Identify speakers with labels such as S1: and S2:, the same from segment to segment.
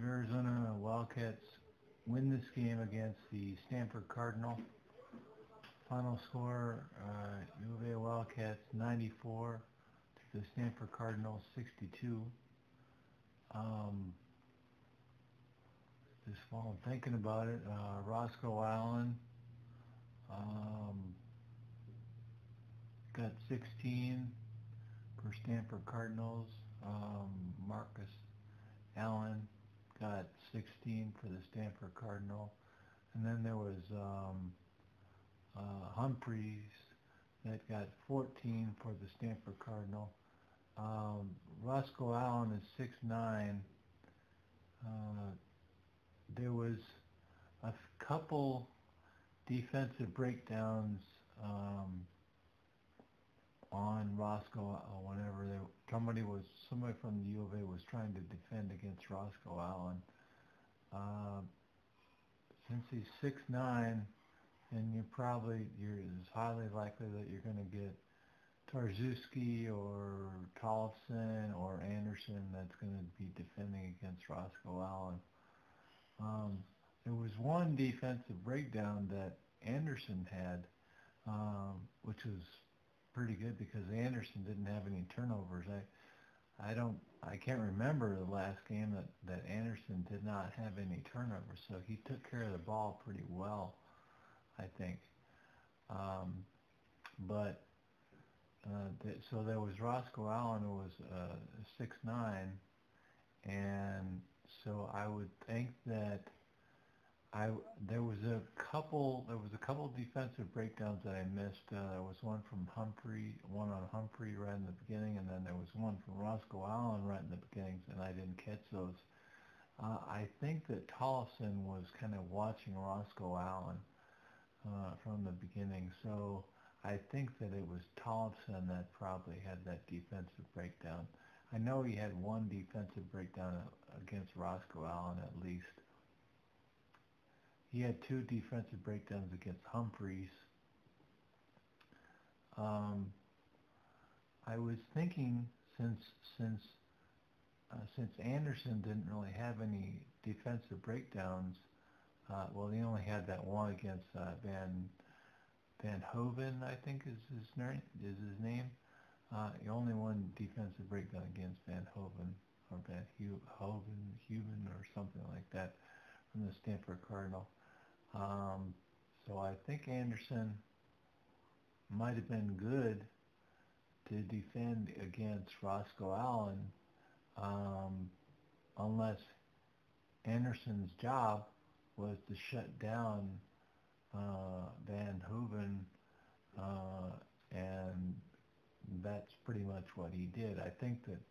S1: Arizona Wildcats win this game against the Stanford Cardinal. Final score, U of A Wildcats 94 to the Stanford Cardinal 62. Just while I'm thinking about it, Roscoe Allen got 16 for Stanford Cardinals. Marcus Allen got 16 for the Stanford Cardinal. And then there was Humphreys that got 14 for the Stanford Cardinal. Roscoe Allen is 6'9". There was a couple defensive breakdowns on Roscoe whenever somebody from the U of A was trying to defend against Roscoe Allen. Since he's 6'9", and it's highly likely that you're going to get Tarczewski or Tollefson or Anderson that's going to be defending against Roscoe Allen. There was one defensive breakdown that Anderson had, which was pretty good because Anderson didn't have any turnovers. I can't remember the last game that Anderson did not have any turnovers, so he took care of the ball pretty well, I think. So there was Roscoe Allen, who was 6'9", and so I would think that there was a couple defensive breakdowns that I missed. There was one on Humphrey right in the beginning, and then there was one from Roscoe Allen right in the beginning, and I didn't catch those. I think that Tollefson was kind of watching Roscoe Allen from the beginning, so I think that it was Tollefson that probably had that defensive breakdown. I know he had one defensive breakdown against Roscoe Allen at least. He had two defensive breakdowns against Humphreys. I was thinking since Anderson didn't really have any defensive breakdowns, well, he only had that one against Van Hoven, I think is his name. He only one defensive breakdown against Van Hoven or Van Hoven or something like that from the Stanford Cardinal. So I think Anderson might have been good to defend against Roscoe Allen, unless Anderson's job was to shut down Van Hoven, and that's pretty much what he did. I think that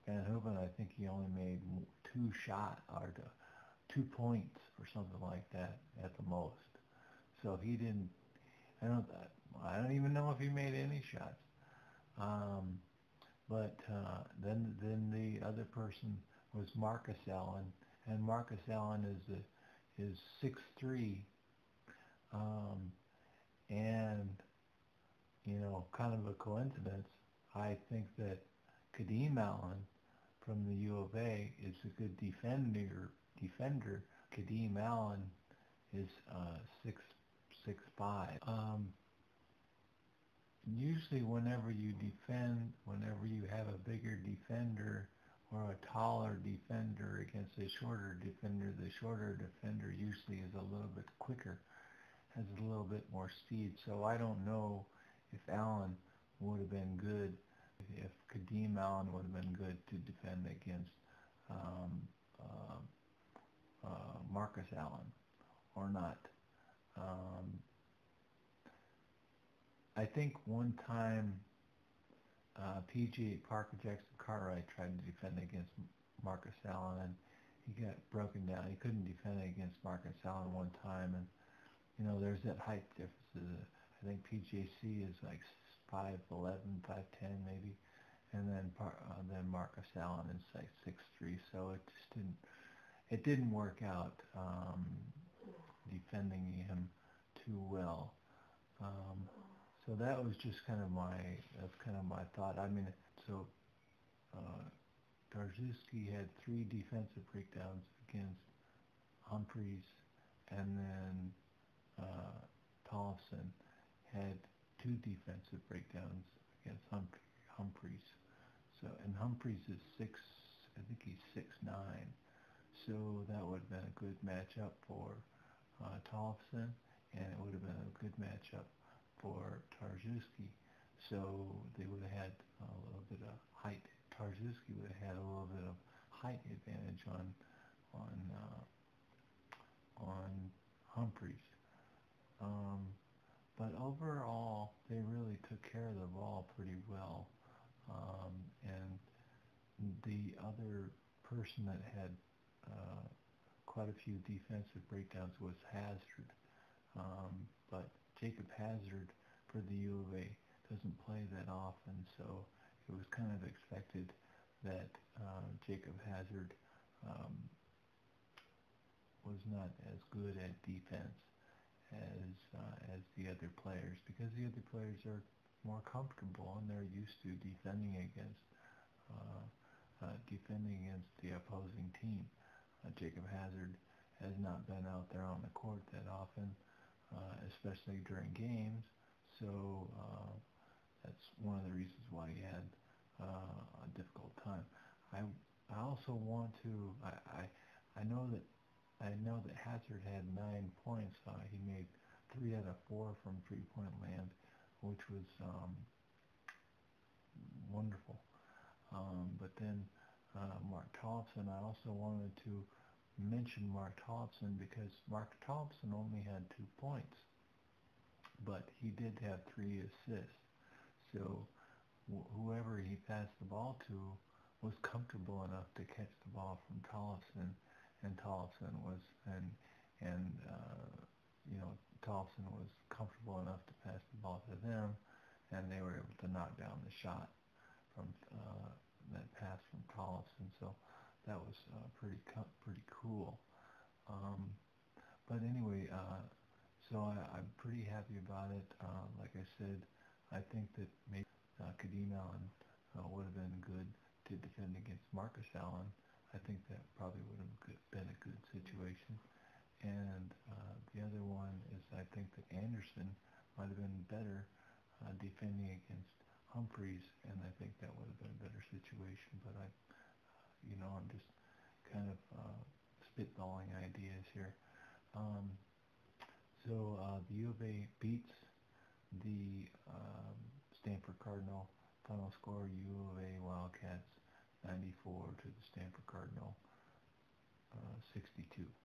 S1: Van Hoven, he only made 2 shots or 2 points or something like that at the most. So he didn't. I don't even know if he made any shots. But then the other person was Marcus Allen, and Marcus Allen is 6'3", and kind of a coincidence. I think that Kadeem Allen from the U of A is a good defender. Kadeem Allen is 6'5". Usually whenever you have a bigger defender or a taller defender against a shorter defender, the shorter defender usually is a little bit quicker, has a little bit more speed. So I don't know if Allen would have been good, if Kadeem Allen would have been good to defend against Marcus Allen or not. I think one time Parker Jackson-Cartwright tried to defend against Marcus Allen, and he got broken down. He couldn't defend against Marcus Allen one time, and there's that height difference. I think PJC is like 5'11", 5'10" maybe, and then Marcus Allen is like 6'3". So it didn't work out defending him too well. So that was just kind of my thought. I mean, so Tarczewski had 3 defensive breakdowns against Humphreys, and then Tollefson had 2 defensive breakdowns against Humphreys. So, and Humphreys is I think he's 6'9", so that would have been a good matchup for Tollefson, and it would have been a good matchup for Tarczewski. So they would have had a little bit of height. Tarczewski would have had a little bit of height advantage on on Humphreys. But overall, they really took care of the ball pretty well. And the other person that had quite a few defensive breakdowns was Hazard. But Jacob Hazard for the U of A doesn't play that often, so it was kind of expected that Jacob Hazard was not as good at defense as the other players, because the other players are more comfortable and they're used to defending against the opposing team. Jacob Hazard has not been out there on the court that often, especially during games. So that's one of the reasons why he had a difficult time. I also want to I know that Hazard had 9 points. He made 3 out of 4 from 3-point land, which was wonderful. But then Mark Tollefson, I also wanted to mention Mark Tollefson because Mark Tollefson only had 2 points, but he did have 3 assists. So whoever he passed the ball to was comfortable enough to catch the ball from Tollefson, and Tollefson was Tollefson was comfortable enough to pass the ball to them, and they were able to knock down the shot from that pass from Tollefson. So that was pretty cool. But anyway, so I'm pretty happy about it. Like I said, I think that maybe Kadeem Allen would have been good to defend against Marcus Allen. I think that probably would have been a good situation. And the other one is I think that Anderson might have been better defending against Humphreys, and I think that would have been a better situation. But I'm just kind of spitballing ideas here. So the U of A beats the Stanford Cardinal. Final score: U of A Wildcats 94 to the Stanford Cardinal